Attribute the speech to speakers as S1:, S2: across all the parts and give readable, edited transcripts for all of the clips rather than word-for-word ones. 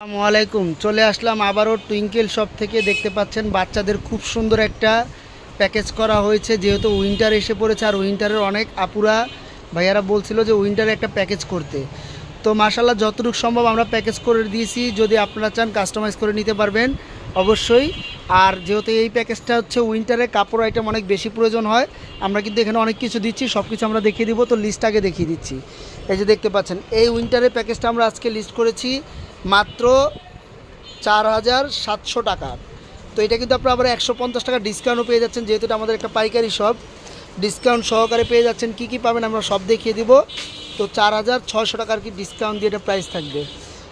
S1: আসসালামু আলাইকুম। চলে আসলাম আবারও টুইঙ্কেল শপ থেকে। দেখতে পাচ্ছেন বাচ্চাদের খুব সুন্দর একটা প্যাকেজ করা হয়েছে, যেহেতু উইন্টার এসে পড়েছে আর উইন্টারের অনেক আপুরা ভাইয়ারা বলছিল যে উইন্টারে একটা প্যাকেজ করতে। তো মাশাআল্লাহ যতটুকু সম্ভব আমরা প্যাকেজ করে দিয়েছি। যদি আপনারা চান কাস্টমাইজ করে নিতে পারবেন অবশ্যই। আর যেহেতু এই প্যাকেজটা হচ্ছে উইন্টারে কাপড় আইটেম অনেক বেশি প্রয়োজন হয়, আমরা কিন্তু এখানে অনেক কিছু দিচ্ছি, সব কিছু আমরা দেখিয়ে দিব। তো লিস্ট আগে দেখিয়ে দিচ্ছি। এই যে দেখতে পাচ্ছেন এই উইন্টারের প্যাকেজটা আমরা আজকে লিস্ট করেছি মাত্র 4700 টাকা। তো এটা কিন্তু আপনারা আবার 150 টাকা ডিসকাউন্টও পেয়ে যাচ্ছেন, যেহেতু এটা আমাদের একটা পাইকারি শপ। ডিসকাউন্ট সহকারে পেয়ে যাচ্ছেন। কি কি পাবেন আমরা সব দেখিয়ে দিব। তো 4600 টাকার কি ডিসকাউন্ট দিয়ে এটা প্রাইস থাকবে।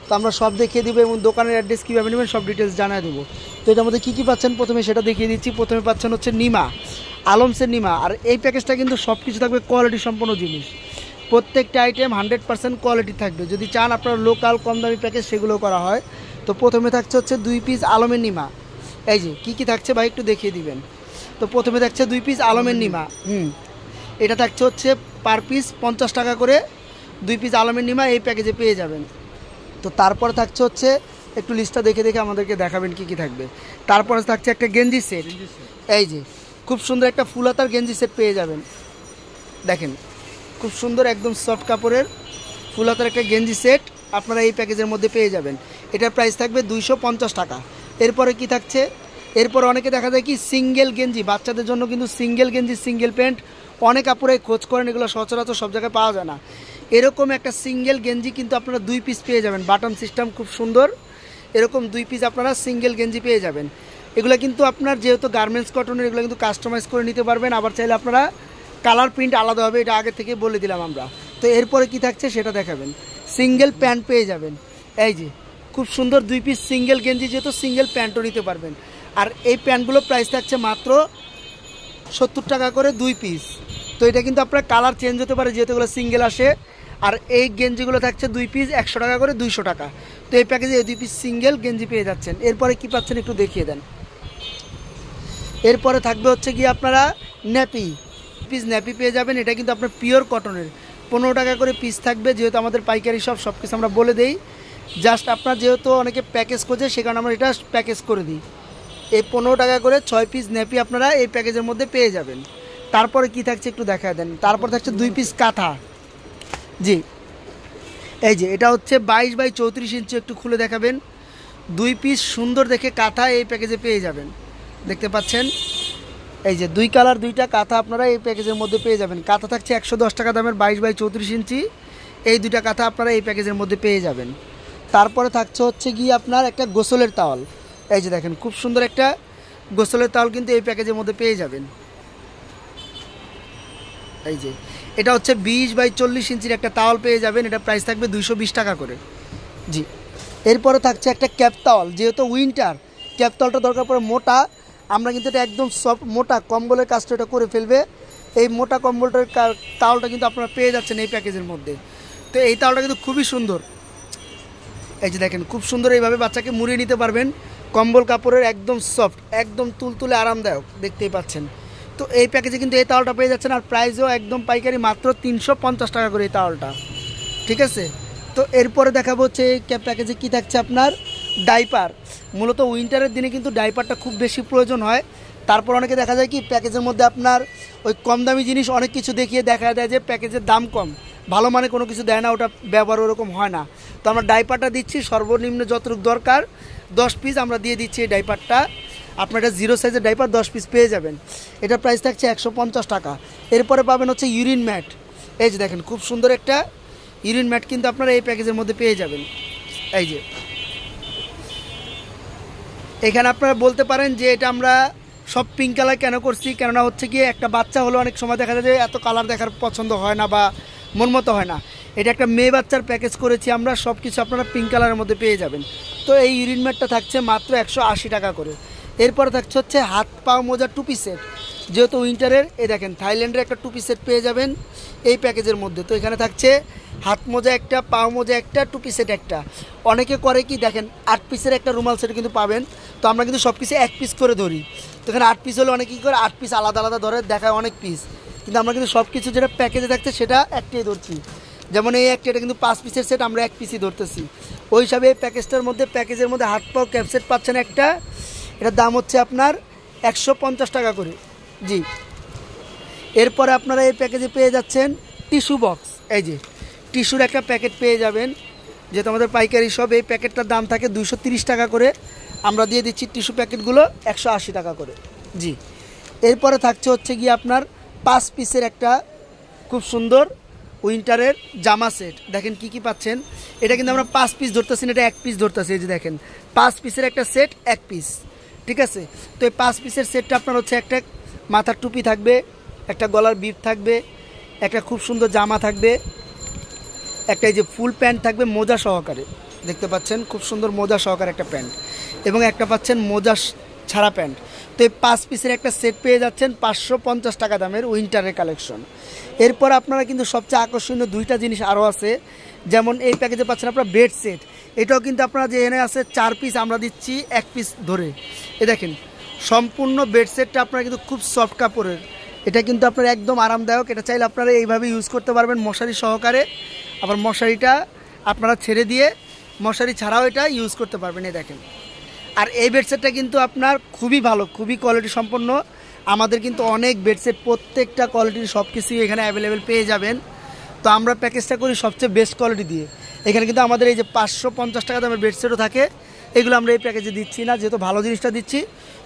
S1: তো আমরা সব দেখিয়ে দিব এবং দোকানের অ্যাড্রেস কীভাবে নেবেন সব ডিটেলস জানিয়ে দেবো। তো এটার মধ্যে কী কী পাচ্ছেন প্রথমে সেটা দেখিয়ে দিচ্ছি। প্রথমে পাচ্ছেন হচ্ছে নিমা, আলমসের নিমা। আর এই প্যাকেজটা কিন্তু সব কিছু থাকবে কোয়ালিটি সম্পন্ন জিনিস, প্রত্যেকটা আইটেম 100% কোয়ালিটি থাকবে। যদি চান আপনার লোকাল কম দামি প্যাকেজ সেগুলো করা হয়। তো প্রথমে থাকছে হচ্ছে 2 পিস আলমের নিমা। এই যে কী কী থাকছে ভাই একটু দেখিয়ে দিবেন। তো প্রথমে থাকছে 2 পিস আলমের নিমা। এটা থাকছে হচ্ছে পার পিস 50 টাকা করে। 2 পিস আলমের নিমা এই প্যাকেজে পেয়ে যাবেন। তো তারপরে থাকছে হচ্ছে একটু লিস্টটা দেখে দেখে আমাদেরকে দেখাবেন কী কী থাকবে। তারপরে থাকছে একটা গেঞ্জি সেট। এই যে খুব সুন্দর একটা ফুল হাতার গেঞ্জি সেট পেয়ে যাবেন। দেখেন খুব সুন্দর একদম সফট কাপড়ের ফুল হাতার একটা গেঞ্জি সেট আপনারা এই প্যাকেজের মধ্যে পেয়ে যাবেন। এটার প্রাইস থাকবে 250 টাকা। এরপরে কি থাকছে, এরপরে অনেকে দেখা যায় কি সিঙ্গেল গেঞ্জি, বাচ্চাদের জন্য কিন্তু সিঙ্গেল গেঞ্জি সিঙ্গেল প্যান্ট অনেক আপুরাই খোঁজ করেন, এগুলো সচরাচর সব জায়গায় পাওয়া যায় না। এরকম একটা সিঙ্গেল গেঞ্জি কিন্তু আপনারা 2 পিস পেয়ে যাবেন, বাটন সিস্টেম খুব সুন্দর। এরকম 2 পিস আপনারা সিঙ্গেল গেঞ্জি পেয়ে যাবেন। এগুলো কিন্তু আপনার যেহেতু গার্মেন্টস কটনের, এগুলো কিন্তু কাস্টমাইজ করে নিতে পারবেন। আবার চাইলে আপনারা কালার প্রিন্ট আলাদা হবে, এটা আগে থেকে বলে দিলাম আমরা। তো এরপরে কি থাকছে সেটা দেখাবেন। সিঙ্গেল প্যান্ট পেয়ে যাবেন। এই যে খুব সুন্দর 2 পিস সিঙ্গেল গেঞ্জি, যেহেতু সিঙ্গেল প্যান্টও নিতে পারবেন। আর এই প্যান্টগুলো প্রাইস থাকছে মাত্র 70 টাকা করে 2 পিস। তো এটা কিন্তু আপনার কালার চেঞ্জ হতে পারে যেহেতু এগুলো সিঙ্গেল আসে। আর এই গেঞ্জিগুলো থাকছে 2 পিস 100 টাকা করে, 200 টাকা। তো এই প্যাকেজে এই 2 পিস সিঙ্গেল গেঞ্জি পেয়ে যাচ্ছেন। এরপরে কি পাচ্ছেন একটু দেখিয়ে দেন। এরপরে থাকবে হচ্ছে গিয়ে আপনারা ন্যাপি পিস, ন্যাপি পেয়ে যাবেন। এটা কিন্তু আপনার পিওর কটনের 15 টাকা করে পিস থাকবে। যেহেতু আমাদের পাইকারি সব কিছু আমরা বলে দেই, জাস্ট আপনার যেহেতু অনেকে প্যাকেজ করছে সে কারণে আমরা এটা প্যাকেজ করে দিই। এই 15 টাকা করে 6 পিস ন্যাপি আপনারা এই প্যাকেজের মধ্যে পেয়ে যাবেন। তারপরে কি থাকছে একটু দেখা দেন। তারপর থাকছে 2 পিস কাঁথা। জি এই যে এটা হচ্ছে 22 বাই 34 ইঞ্চি, একটু খুলে দেখাবেন। 2 পিস সুন্দর দেখে কাঁথা এই প্যাকেজে পেয়ে যাবেন। দেখতে পাচ্ছেন এই যে 2 কালার 2টা কাঁথা আপনারা এই প্যাকেজের মধ্যে পেয়ে যাবেন। কাঁথা থাকছে 110 টাকা দামের 22 বাই 34 ইঞ্চি। এই 2টা কাঁথা আপনারা এই প্যাকেজের মধ্যে পেয়ে যাবেন। তারপরে থাকছে হচ্ছে গিয়ে আপনার একটা গোসলের তাওয়াল। এই যে দেখেন খুব সুন্দর একটা গোসলের তাওয়াল কিন্তু এই প্যাকেজের মধ্যে পেয়ে যাবেন। এই যে এটা হচ্ছে 20 বাই 40 ইঞ্চির একটা তাওয়াল পেয়ে যাবেন। এটা প্রাইস থাকবে 220 টাকা করে। জি এরপরে থাকছে একটা ক্যাপ তাওয়াল। যেহেতু উইন্টার ক্যাপ তাওয়ালটা দরকার পড়ে মোটা, আমরা কিন্তু এটা একদম সফট মোটা কম্বলের কাজটা এটা করে ফেলবে। এই মোটা কম্বলটার তাওয়ালটা কিন্তু আপনারা পেয়ে যাচ্ছেন এই প্যাকেজের মধ্যে। তো এই তাওয়ালটা কিন্তু খুবই সুন্দর। এই যে দেখেন খুব সুন্দর এইভাবে বাচ্চাকে মুড়িয়ে নিতে পারবেন। কম্বল কাপড়ের একদম সফট, একদম তুলতুলে আরামদায়ক, দেখতেই পাচ্ছেন। তো এই প্যাকেজে কিন্তু এই তাওয়ালটা পেয়ে যাচ্ছেন। আর প্রাইসও একদম পাইকারি, মাত্র 350 টাকা করে এই তাওয়ালটা। ঠিক আছে। তো এরপরে দেখাবো হচ্ছে এই প্যাকেজে কী থাকছে আপনার ডাইপার। মূলত উইন্টারের দিনে কিন্তু ডাইপারটা খুব বেশি প্রয়োজন হয়। তারপর অনেকে দেখা যায় কি প্যাকেজের মধ্যে আপনার ওই কম দামি জিনিস অনেক কিছু দেখিয়ে দেখা দেয় যে প্যাকেজের দাম কম, ভালো মানে কোনো কিছু দেয় না, ওটা ব্যবহার ওরকম হয় না। তো আমরা ডাইপারটা দিচ্ছি সর্বনিম্ন যতটুকু দরকার 10 পিস আমরা দিয়ে দিচ্ছি এই ডাইপারটা। আপনার এটা 0 সাইজের ডাইপার 10 পিস পেয়ে যাবেন। এটার প্রাইস থাকছে 150 টাকা। এরপরে পাবেন হচ্ছে ইউরিন ম্যাট। এই যে দেখেন খুব সুন্দর একটা ইউরিন ম্যাট কিন্তু আপনারা এই প্যাকেজের মধ্যে পেয়ে যাবেন। এই যে এখানে আপনারা বলতে পারেন যে এটা আমরা সব পিঙ্ক কালার কেন করছি, কেননা হচ্ছে গিয়ে একটা বাচ্চা হলো অনেক সময় দেখা যায় যে এত কালার দেখার পছন্দ হয় না বা মন মতো হয় না। এটা একটা মেয়ে বাচ্চার প্যাকেজ করেছি আমরা, সব কিছু আপনারা পিঙ্ক কালারের মধ্যে পেয়ে যাবেন। তো এই ইউরিন ম্যাটটা থাকছে মাত্র 180 টাকা করে। এরপরে থাকছে হচ্ছে হাত পাও মোজা টুপি সেট। যেহেতু উইন্টারের এই দেখেন থাইল্যান্ডের একটা টুপি সেট পেয়ে যাবেন এই প্যাকেজের মধ্যে। তো এখানে থাকছে হাত মোজা একটা, পাও মোজা একটা, টুপি সেট একটা। অনেকে করে কি দেখেন 8 পিসের একটা রুমাল সেট কিন্তু পাবেন। তো আমরা কিন্তু সব কিছু 1 পিস করে ধরি। তো এখানে 8 পিস হলে অনেকে কী করে 8 পিস আলাদা আলাদা ধরে দেখায় অনেক পিস, কিন্তু আমরা কিন্তু সব কিছু যেটা প্যাকেজে থাকছে সেটা একটাই ধরছি। যেমন এই একটা, এটা কিন্তু 5 পিসের সেট, আমরা 1 পিসই ধরতেছি। ওই হিসাবে এই প্যাকেজের মধ্যে হাত পাও ক্যাপসেট পাচ্ছেন একটা, এটার দাম হচ্ছে আপনার 150 টাকা করে। জি, এরপরে আপনারা এই প্যাকেজে পেয়ে যাচ্ছেন টিস্যু বক্স। এই যে টিস্যুর একটা প্যাকেট পেয়ে যাবেন, যেহেতু আমাদের পাইকারি সব এই প্যাকেটটার দাম থাকে 230 টাকা করে, আমরা দিয়ে দিচ্ছি টিস্যু প্যাকেটগুলো 180 টাকা করে। জি, এরপরে থাকছে হচ্ছে গিয়ে আপনার 5 পিসের একটা খুব সুন্দর উইন্টারের জামা সেট। দেখেন কি কি পাচ্ছেন, এটা কিন্তু আমরা 5 পিস ধরতেছি না, এটা 1 পিস ধরতেছি। এই যে দেখেন 5 পিসের একটা সেট, 1 পিস, ঠিক আছে। তো এই 5 পিসের সেটটা আপনার হচ্ছে একটা মাথার টুপি থাকবে, একটা গলার বিপ থাকবে, একটা খুব সুন্দর জামা থাকবে, একটা এই যে ফুল প্যান্ট থাকবে মোজা সহকারে, দেখতে পাচ্ছেন খুব সুন্দর মোজা সহকারে একটা প্যান্ট, এবং একটা পাচ্ছেন মোজা ছাড়া প্যান্ট। তো এই 5 পিসের একটা সেট পেয়ে যাচ্ছেন 550 টাকা দামের উইন্টারের কালেকশন। এরপর আপনারা কিন্তু সবচেয়ে আকর্ষণীয় 2টা জিনিস আরও আছে, যেমন এই প্যাকেজে পাচ্ছেন আপনারা বেড সেট। এটাও কিন্তু আপনারা যে এনে আছে 4 পিস, আমরা দিচ্ছি 1 পিস ধরে। এ দেখেন সম্পূর্ণ বেড সেটটা আপনারা কিন্তু খুব সফট কাপড়ের, এটা কিন্তু আপনার একদম আরামদায়ক। এটা চাইলে আপনারা এইভাবে ইউজ করতে পারবেন মশারি সহকারে, আবার মশারিটা আপনারা ছেড়ে দিয়ে মশারি ছাড়াও এটা ইউজ করতে পারবেন। এই দেখেন, আর এই বেডসেটটা কিন্তু আপনার খুবই ভালো, খুবই কোয়ালিটি সম্পন্ন। আমাদের কিন্তু অনেক বেডসেট, প্রত্যেকটা কোয়ালিটির সব কিছুই এখানে অ্যাভেলেবেল পেয়ে যাবেন। তো আমরা প্যাকেজটা করি সবচেয়ে বেস্ট কোয়ালিটি দিয়ে। এখানে কিন্তু আমাদের এই যে 550 টাকা দামের বেডসেটও থাকে, এগুলো আমরা এই প্যাকেজে দিচ্ছি না, যেহেতু ভালো জিনিসটা দিচ্ছি,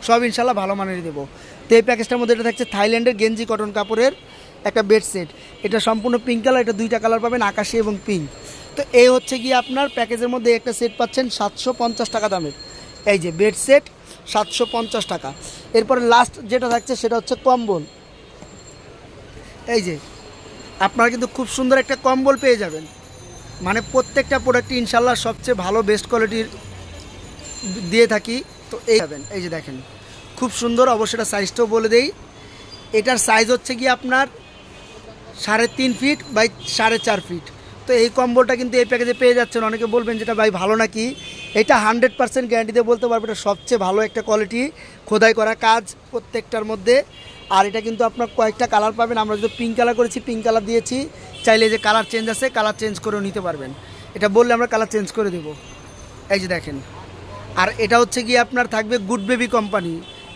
S1: সব ইনশাল্লাহ ভালো মানের দেবো। তো এই প্যাকেজটার মধ্যে এটা থাকছে থাইল্যান্ডের গেঞ্জি কটন কাপড়ের একটা বেডসেট। এটা সম্পূর্ণ পিঙ্ক কালার, এটা 2টা কালার পাবেন, আকাশি এবং পিঙ্ক। তো এই হচ্ছে গিয়ে আপনার প্যাকেজের মধ্যে একটা সেট পাচ্ছেন 750 টাকা দামের, এই যে বেড সেট 750 টাকা। এরপরে লাস্ট যেটা থাকছে সেটা হচ্ছে কম্বল। এই যে আপনারা কিন্তু খুব সুন্দর একটা কম্বল পেয়ে যাবেন, মানে প্রত্যেকটা প্রোডাক্টই ইনশাল্লাহ সবচেয়ে ভালো বেস্ট কোয়ালিটির দিয়ে থাকি। তো এই যাবেন, এই যে দেখেন খুব সুন্দর, অবশ্যই এটা সাইজটাও বলে দেই। এটার সাইজ হচ্ছে গিয়ে আপনার 3.5 ফিট বাই 4.5 ফিট। তো এই কম্বলটা কিন্তু এই প্যাকেজে পেয়ে যাচ্ছেন। অনেকে বলবেন যেটা ভাই ভালো নাকি, এটা 100% গ্যারান্টি দিয়ে বলতে পারবো, এটা সবচেয়ে ভালো একটা কোয়ালিটি, খোদাই করা কাজ প্রত্যেকটার মধ্যে। আর এটা কিন্তু আপনার কয়েকটা কালার পাবেন, আমরা যদি পিঙ্ক কালার করেছি পিঙ্ক কালার দিয়েছি, চাইলে যে কালার চেঞ্জ আছে কালার চেঞ্জ করেও নিতে পারবেন, এটা বললে আমরা কালার চেঞ্জ করে দেব। এই যে দেখেন, আর এটা হচ্ছে গিয়ে আপনার থাকবে গুড বেবি কোম্পানি,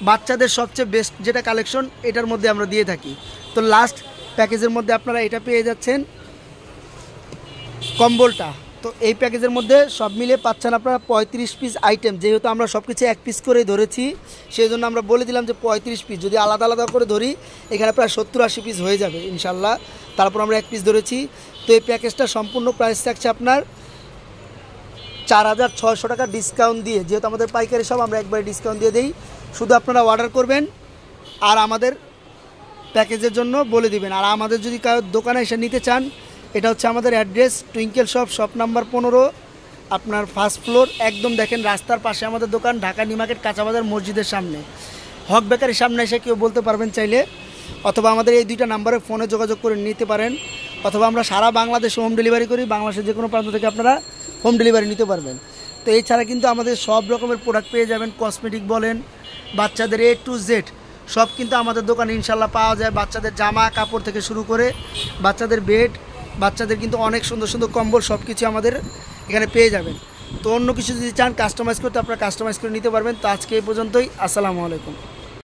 S1: বাচ্চাদের সবচেয়ে বেস্ট যেটা কালেকশন এটার মধ্যে আমরা দিয়ে থাকি। তো লাস্ট প্যাকেজের মধ্যে আপনারা এটা পেয়ে যাচ্ছেন কম্বলটা। তো এই প্যাকেজের মধ্যে সব মিলে পাচ্ছেন আপনারা 35 পিস আইটেম। যেহেতু আমরা সব কিছু 1 পিস করে ধরেছি, সেই জন্য আমরা বলে দিলাম যে 35 পিস, যদি আলাদা আলাদা করে ধরি এখানে প্রায় 70-80 পিস হয়ে যাবে ইনশাল্লাহ, তারপর আমরা 1 পিস ধরেছি। তো এই প্যাকেজটা সম্পূর্ণ প্রাইস থাকছে আপনার 4600 টাকা ডিসকাউন্ট দিয়ে, যেহেতু আমাদের পাইকারি সব আমরা একবারে ডিসকাউন্ট দিয়ে দিই। শুধু আপনারা অর্ডার করবেন আর আমাদের প্যাকেজের জন্য বলে দিবেন। আর আমাদের যদি কারোর দোকানে এসে নিতে চান, এটা হচ্ছে আমাদের অ্যাড্রেস টুইঙ্কেল শপ নাম্বার 15, আপনার ফার্স্ট ফ্লোর, একদম দেখেন রাস্তার পাশে আমাদের দোকান, ঢাকা নিউ মার্কেট কাঁচাবাজার মসজিদের সামনে, হক বেকারির সামনে এসে কেউ বলতে পারবেন চাইলে, অথবা আমাদের এই 2টা নাম্বারে ফোনে যোগাযোগ করে নিতে পারেন, অথবা আমরা সারা বাংলাদেশে হোম ডেলিভারি করি, বাংলাদেশের যে কোনো প্রান্ত থেকে আপনারা হোম ডেলিভারি নিতে পারবেন। তো এছাড়া কিন্তু আমাদের সব রকমের প্রোডাক্ট পেয়ে যাবেন, কসমেটিক বলেন, বাচ্চাদের A to Z সব কিন্তু আমাদের দোকানে ইনশাল্লাহ পাওয়া যায়। বাচ্চাদের জামা কাপড় থেকে শুরু করে বাচ্চাদের বেড, বাচ্চাদের কিন্তু অনেক সুন্দর সুন্দর কম্বল সব কিছু আমাদের এখানে পেয়ে যাবেন। তো অন্য কিছু যদি চান কাস্টমাইজ করতে, আপনারা কাস্টমাইজ করে নিতে পারবেন। তো আজকে এই পর্যন্তই, আসসালামু আলাইকুম।